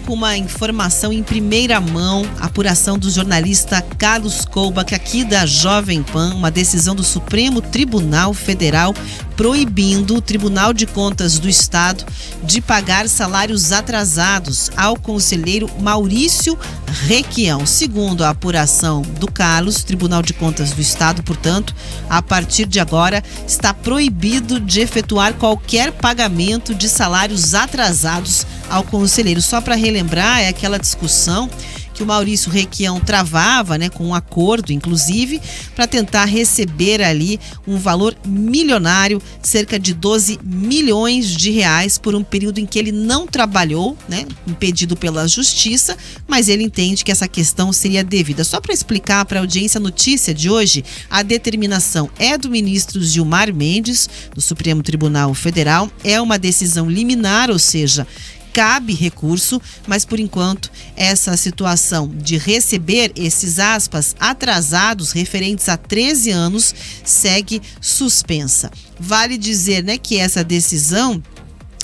com uma informação em primeira mão, apuração do jornalista Carlos Koubach, aqui da Jovem Pan, uma decisão do Supremo Tribunal Federal proibindo o Tribunal de Contas do Estado de pagar salários atrasados ao conselheiro Maurício Requião. Segundo a apuração do Carlos, o Tribunal de Contas do Estado, portanto, a partir de agora, está proibido de efetuar qualquer pagamento de salários atrasados ao conselheiro. Só para relembrar, é aquela discussão que o Maurício Requião travava, né, com um acordo, inclusive, para tentar receber ali um valor milionário, cerca de 12 milhões de reais, por um período em que ele não trabalhou, né, impedido pela justiça, mas ele entende que essa questão seria devida. Só para explicar para a audiência a notícia de hoje, a determinação é do ministro Gilmar Mendes, do Supremo Tribunal Federal, é uma decisão liminar, ou seja, cabe recurso, mas por enquanto essa situação de receber esses aspas atrasados referentes a 13 anos segue suspensa. Vale dizer, né, que essa decisão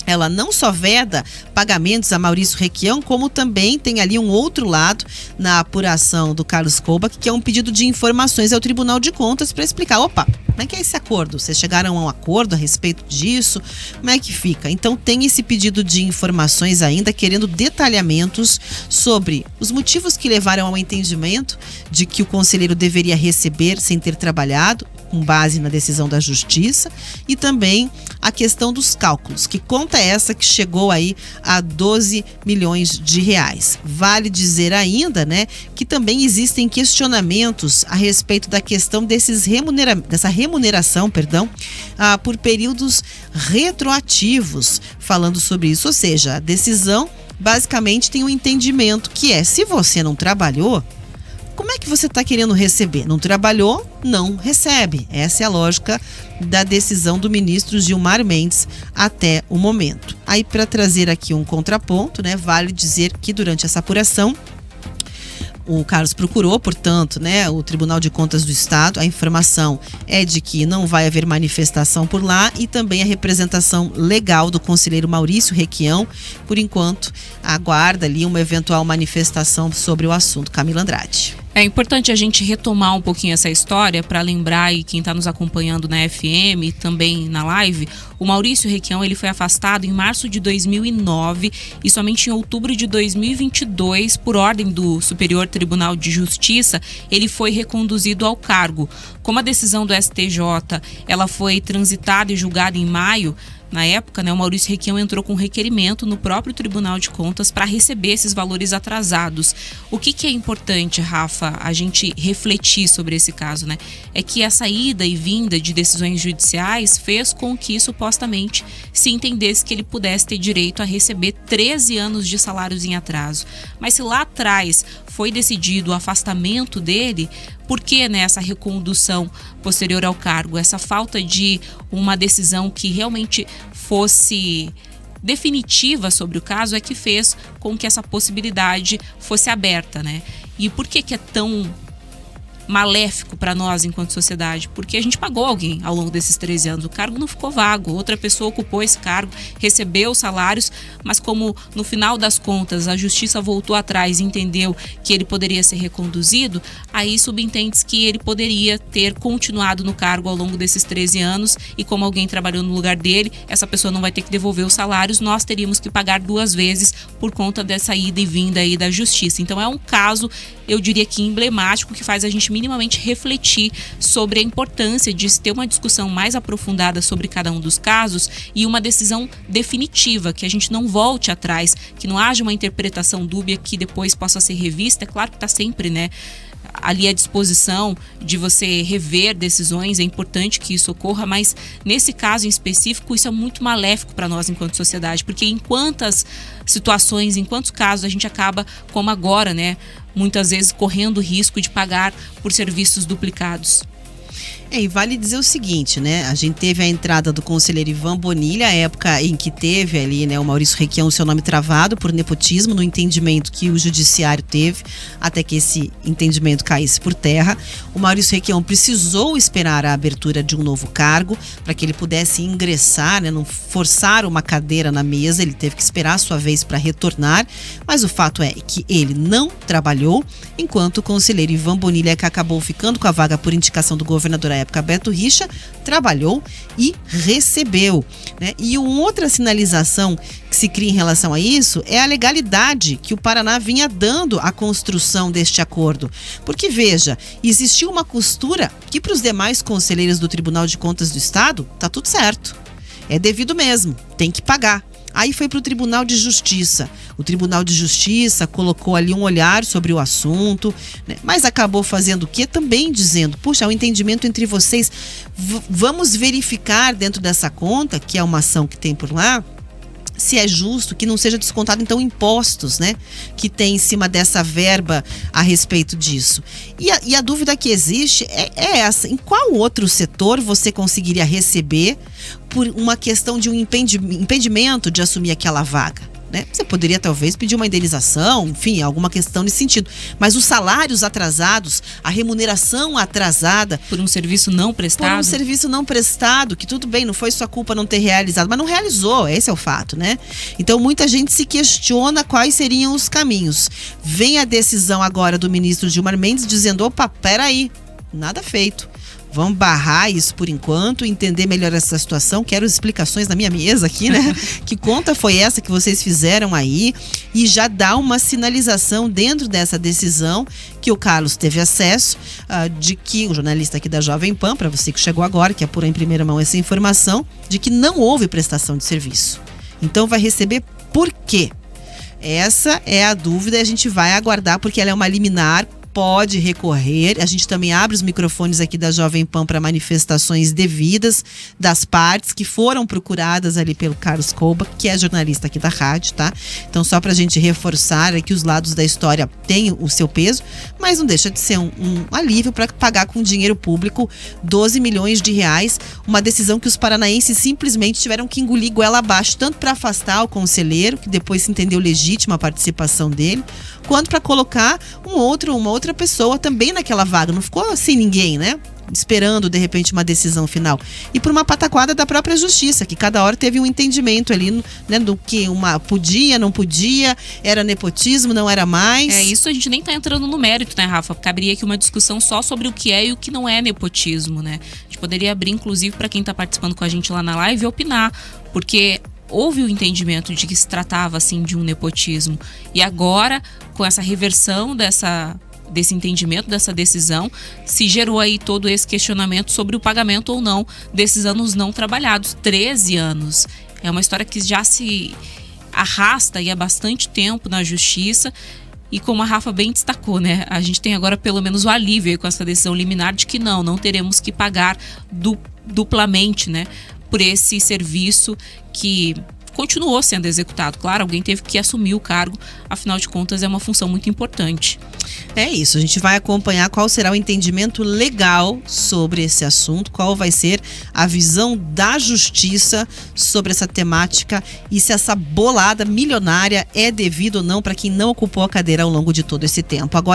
ela não só veda pagamentos a Maurício Requião, como também tem ali um outro lado na apuração do Carlos Koubach, que é um pedido de informações ao Tribunal de Contas para explicar, opa, como é que é esse acordo? Vocês chegaram a um acordo a respeito disso? Como é que fica? Então tem esse pedido de informações ainda, querendo detalhamentos sobre os motivos que levaram ao entendimento de que o conselheiro deveria receber sem ter trabalhado, com base na decisão da Justiça, e também a questão dos cálculos. Que conta é essa que chegou aí a 12 milhões de reais? Vale dizer ainda, né, que também existem questionamentos a respeito da questão dessa remuneração, por períodos retroativos, falando sobre isso. Ou seja, a decisão basicamente tem um entendimento que é, se você não trabalhou, como é que você está querendo receber? Não trabalhou, não recebe. Essa é a lógica da decisão do ministro Gilmar Mendes até o momento. Aí, para trazer aqui um contraponto, né, vale dizer que durante essa apuração, o Carlos procurou, portanto, né, o Tribunal de Contas do Estado. A informação é de que não vai haver manifestação por lá, e também a representação legal do conselheiro Maurício Requião, por enquanto, aguarda ali uma eventual manifestação sobre o assunto. Camila Andrade. É importante a gente retomar um pouquinho essa história para lembrar, aí quem está nos acompanhando na FM e também na live, o Maurício Requião ele foi afastado em março de 2009 e somente em outubro de 2022, por ordem do Superior Tribunal de Justiça, ele foi reconduzido ao cargo. Como a decisão do STJ ela foi transitada e julgada em maio, na época, né, o Maurício Requião entrou com um requerimento no próprio Tribunal de Contas para receber esses valores atrasados. O que é importante, Rafa, a gente refletir sobre esse caso, né? É que essa ida e vinda de decisões judiciais fez com que supostamente se entendesse que ele pudesse ter direito a receber 13 anos de salários em atraso. Mas se lá atrás foi decidido o afastamento dele, por que, né, essa recondução posterior ao cargo? Essa falta de uma decisão que realmente fosse definitiva sobre o caso é que fez com que essa possibilidade fosse aberta, né? E por que é tão maléfico para nós enquanto sociedade? Porque a gente pagou alguém ao longo desses 13 anos, o cargo não ficou vago, outra pessoa ocupou esse cargo, recebeu salários, mas como no final das contas a justiça voltou atrás e entendeu que ele poderia ser reconduzido, aí subentende-se que ele poderia ter continuado no cargo ao longo desses 13 anos, e como alguém trabalhou no lugar dele, essa pessoa não vai ter que devolver os salários, nós teríamos que pagar 2 vezes por conta dessa ida e vinda aí da justiça. Então é um caso, eu diria que emblemático, que faz a gente minimamente refletir sobre a importância de se ter uma discussão mais aprofundada sobre cada um dos casos e uma decisão definitiva, que a gente não volte atrás, que não haja uma interpretação dúbia que depois possa ser revista. É claro que está sempre, né, ali à disposição de você rever decisões, é importante que isso ocorra, mas nesse caso em específico isso é muito maléfico para nós enquanto sociedade, porque em quantas situações, em quantos casos a gente acaba, como agora, né, muitas vezes correndo o risco de pagar por serviços duplicados. E vale dizer o seguinte, né? A gente teve a entrada do conselheiro Ivan Bonilha, a época em que teve ali, né, o Maurício Requião, seu nome travado por nepotismo, no entendimento que o judiciário teve, até que esse entendimento caísse por terra. O Maurício Requião precisou esperar a abertura de um novo cargo para que ele pudesse ingressar, né, não forçar uma cadeira na mesa, ele teve que esperar a sua vez para retornar, mas o fato é que ele não trabalhou, enquanto o conselheiro Ivan Bonilha, que acabou ficando com a vaga por indicação do governador à época, Beto Richa, trabalhou e recebeu, né? E uma outra sinalização que se cria em relação a isso é a legalidade que o Paraná vinha dando à construção deste acordo. Porque, veja, existiu uma costura que para os demais conselheiros do Tribunal de Contas do Estado, tá tudo certo. É devido mesmo, tem que pagar. Aí foi para o Tribunal de Justiça. O Tribunal de Justiça colocou ali um olhar sobre o assunto, né? Mas acabou fazendo o quê? Também dizendo, puxa, o entendimento entre vocês, vamos verificar dentro dessa conta, que é uma ação que tem por lá, se é justo que não seja descontado, então, impostos, né, que tem em cima dessa verba a respeito disso. E a dúvida que existe é essa: em qual outro setor você conseguiria receber por uma questão de um impedimento de assumir aquela vaga? Né? Você poderia talvez pedir uma indenização, enfim, alguma questão nesse sentido. Mas os salários atrasados, a remuneração atrasada. Por um serviço não prestado? Por um serviço não prestado, que tudo bem, não foi sua culpa não ter realizado, mas não realizou, esse é o fato, né? Então muita gente se questiona quais seriam os caminhos. Vem a decisão agora do ministro Gilmar Mendes dizendo, opa, peraí, nada feito. Vamos barrar isso por enquanto, entender melhor essa situação. Quero explicações na minha mesa aqui, né? Que conta foi essa que vocês fizeram aí? E já dá uma sinalização dentro dessa decisão que o Carlos teve acesso, de que o jornalista aqui da Jovem Pan, para você que chegou agora, que apurou em primeira mão essa informação, de que não houve prestação de serviço. Então vai receber por quê? Essa é a dúvida e a gente vai aguardar, porque ela é uma liminar, pode recorrer. A gente também abre os microfones aqui da Jovem Pan para manifestações devidas das partes que foram procuradas ali pelo Carlos Kouba, que é jornalista aqui da rádio, tá? Então, só para a gente reforçar que os lados da história têm o seu peso, mas não deixa de ser um alívio para pagar com dinheiro público 12 milhões de reais, uma decisão que os paranaenses simplesmente tiveram que engolir goela abaixo, tanto para afastar o conselheiro, que depois se entendeu legítima a participação dele, quanto para colocar uma outra pessoa também naquela vaga. Não ficou sem ninguém, né? Esperando, de repente, uma decisão final. E por uma pataquada da própria justiça, que cada hora teve um entendimento ali, né, do que uma podia, não podia, era nepotismo, não era mais. Isso a gente nem tá entrando no mérito, né, Rafa? Caberia aqui uma discussão só sobre o que é e o que não é nepotismo, né? A gente poderia abrir, inclusive, para quem tá participando com a gente lá na live, opinar, porque houve o entendimento de que se tratava, assim, de um nepotismo. E agora, com essa reversão desse entendimento, dessa decisão, se gerou aí todo esse questionamento sobre o pagamento ou não desses anos não trabalhados. 13 anos. É uma história que já se arrasta aí há bastante tempo na justiça. E como a Rafa bem destacou, né? A gente tem agora pelo menos o alívio aí com essa decisão liminar de que não teremos que pagar duplamente, né? Por esse serviço que continuou sendo executado. Claro, alguém teve que assumir o cargo, afinal de contas é uma função muito importante. É isso, a gente vai acompanhar qual será o entendimento legal sobre esse assunto, qual vai ser a visão da justiça sobre essa temática e se essa bolada milionária é devida ou não para quem não ocupou a cadeira ao longo de todo esse tempo. Agora